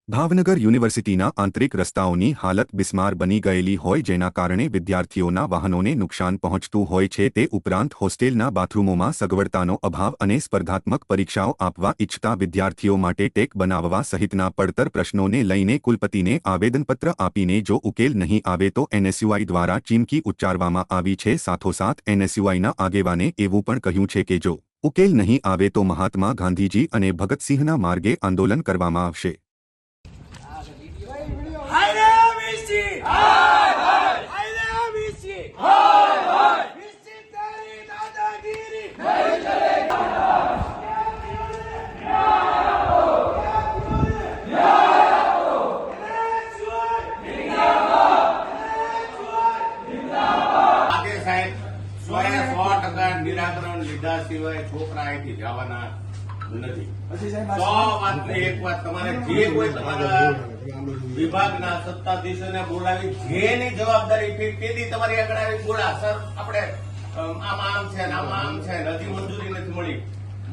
ભાવનગર યુનિવર્સિટીના આંતરિક રસ્તાઓની હાલત બિસ્માર બની ગયેલી હોય જેના કારણે વિદ્યાર્થીઓના વાહનોને નુકસાન પહોંચતું હોય છે। તે ઉપરાંત હોસ્ટેલના બાથરૂમોમાં સગવડતાનો અભાવ અને સ્પર્ધાત્મક પરીક્ષાઓ આપવા ઇચ્છતા વિદ્યાર્થીઓ માટે ટેક બનાવવા સહિતના પડતર પ્રશ્નોને લઈને કુલપતિને આવેદનપત્ર આપીને જો ઉકેલ નહીં આવે તો એનએસયુઆઈ દ્વારા ચીમકી ઉચ્ચારવામાં આવી છે। સાથોસાથ એનએસયુઆઈના આગેવાને એવું પણ કહ્યું છે કે જો ઉકેલ નહીં આવે તો મહાત્મા ગાંધીજી અને ભગતસિંહના માર્ગે આંદોલન કરવામાં આવશે। નિરાકરણ લીધા સિવાય છોકરા અહીંથી જવાના નથી। એક વાત તમારે જે કોઈ તમારા વિભાગના સત્તાધીશોને બોલાવી જેની જવાબદારી તેથી તમારી આગળ આવી બોલા સર આપણે આમ છે ને આમ છે હજી મંજૂરી નથી મળી।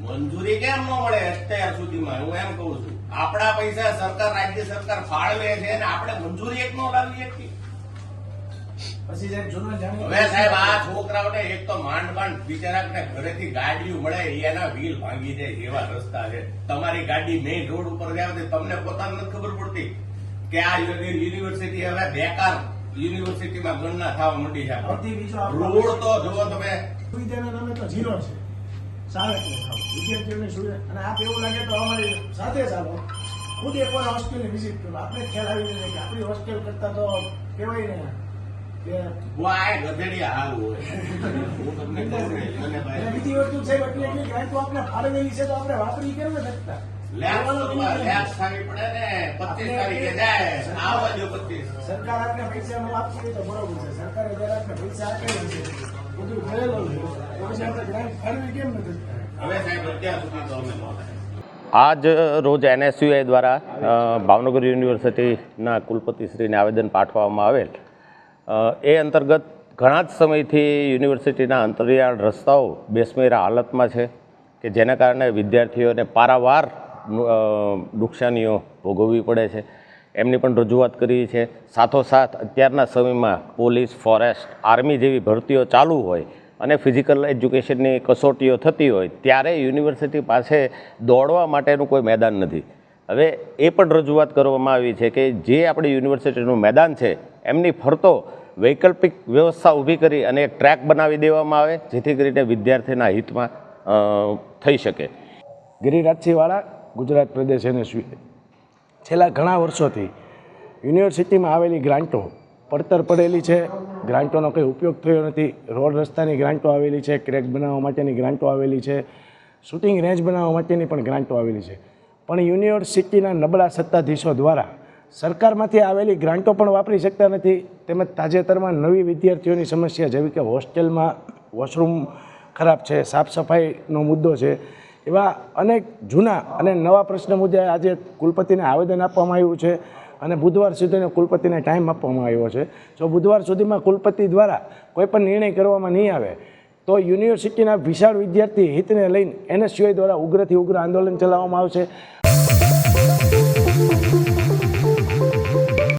મંજૂરી કેમ ન મળે અત્યાર સુધીમાં? હું એમ કઉ છું આપણા પૈસા સરકાર રાજ્ય સરકાર ફાળવે છે ને આપણે મંજૂરી એક ન લાવી શકીએ। હવે સાહેબ આ છોકરાઓને એક તો માંડ બિચારા ઘરેથી ગાડીઓ મળે એના વ્હીલ ભાંગી જાય એવા રસ્તા છે। તમારી ગાડી મેઇન રોડ ઉપર જાય તમને પોતાને નથી ખબર પડતી કે આ યુનિવર્સિટી હવે બેકાર યુનિવર્સિટીમાં ગણના થવા માંડી છે। રોડ તો જુઓ તમે સુવિધાના નામે તો ઝીરો છે। સારા વિદ્યાર્થીઓની સુવિધા અને આપ એવું લાગે તો અમારી સાથે ચાલો ખુદ એકવાર હોસ્ટેલની વિઝિટ કરો આપણે ખ્યાલ આવી જાય કે આપણી હોસ્ટેલ કરતા તો કહેવાય ને બીજી વસ્તુ સાહેબ એટલી ગ્રાન્ટ આપણે ફાળવેલી છે તો આપણે વાપરી કેમ ને શકતા? સરકાર આપણે પૈસા નો આપશે તો બરોબર છે। સરકારે જયારે આપણે પૈસા આપેલા છે બધું ભરેલું છે તો પછી આપણે ગ્રાન્ટ ફાળવી કેમ નથી શકતા? હવે સાહેબ અત્યાર સુધી તો અમે આજ રોજ એનએસયુઆઈ દ્વારા ભાવનગર યુનિવર્સિટીના કુલપતિશ્રીને આવેદન પાઠવવામાં આવેલ। એ અંતર્ગત ઘણા જ સમયથી યુનિવર્સિટીના અંતરિયાળ રસ્તાઓ બેસમેરા હાલતમાં છે કે જેના કારણે વિદ્યાર્થીઓને પારાવાર નુકસાનીઓ ભોગવવી પડે છે। એમની પણ રજૂઆત કરી છે। સાથોસાથ અત્યારના સમયમાં પોલીસ, ફોરેસ્ટ, આર્મી જેવી ભરતીઓ ચાલુ હોય અને ફિઝિકલ એજ્યુકેશનની કસોટીઓ થતી હોય ત્યારે યુનિવર્સિટી પાસે દોડવા માટેનું કોઈ મેદાન નથી। હવે એ પણ રજૂઆત કરવામાં આવી છે કે જે આપણી યુનિવર્સિટીનું મેદાન છે એમની ફરતો વૈકલ્પિક વ્યવસ્થા ઊભી કરી અને એક ટ્રેક બનાવી દેવામાં આવે જેથી કરીને વિદ્યાર્થીના હિતમાં થઈ શકે। ગિરિરાજસિંહવાળા, ગુજરાત પ્રદેશ એનએસયુઆઈ છેલ્લા ઘણા વર્ષોથી યુનિવર્સિટીમાં આવેલી ગ્રાન્ટો પડતર પડેલી છે। ગ્રાન્ટોનો કંઈ ઉપયોગ થયો નથી। રોડ રસ્તાની ગ્રાન્ટો આવેલી છે, ક્રેક બનાવવા માટેની ગ્રાન્ટો આવેલી છે, શૂટિંગ રેન્જ બનાવવા માટેની પણ ગ્રાન્ટો આવેલી છે। પણ યુનિવર્સિટીના નબળા સત્તાધીશો દ્વારા સરકારમાંથી આવેલી ગ્રાન્ટો પણ વાપરી શકતા નથી। તેમજ તાજેતરમાં નવી વિદ્યાર્થીઓની સમસ્યા જેવી કે હોસ્ટેલમાં વોશરૂમ ખરાબ છે, સાફ સફાઈનો મુદ્દો છે, એવા અનેક જૂના અને નવા પ્રશ્ન મુદ્દે આજે કુલપતિને આવેદન આપવામાં આવ્યું છે અને બુધવાર સુધીનો કુલપતિને ટાઈમ આપવામાં આવ્યો છે। જો બુધવાર સુધીમાં કુલપતિ દ્વારા કોઈપણ નિર્ણય કરવામાં નહીં આવે તો યુનિવર્સિટીના વિશાળ વિદ્યાર્થી હિતને લઈને એનએસયુઆઈ દ્વારા ઉગ્રથી ઉગ્ર આંદોલન ચલાવવામાં આવશે।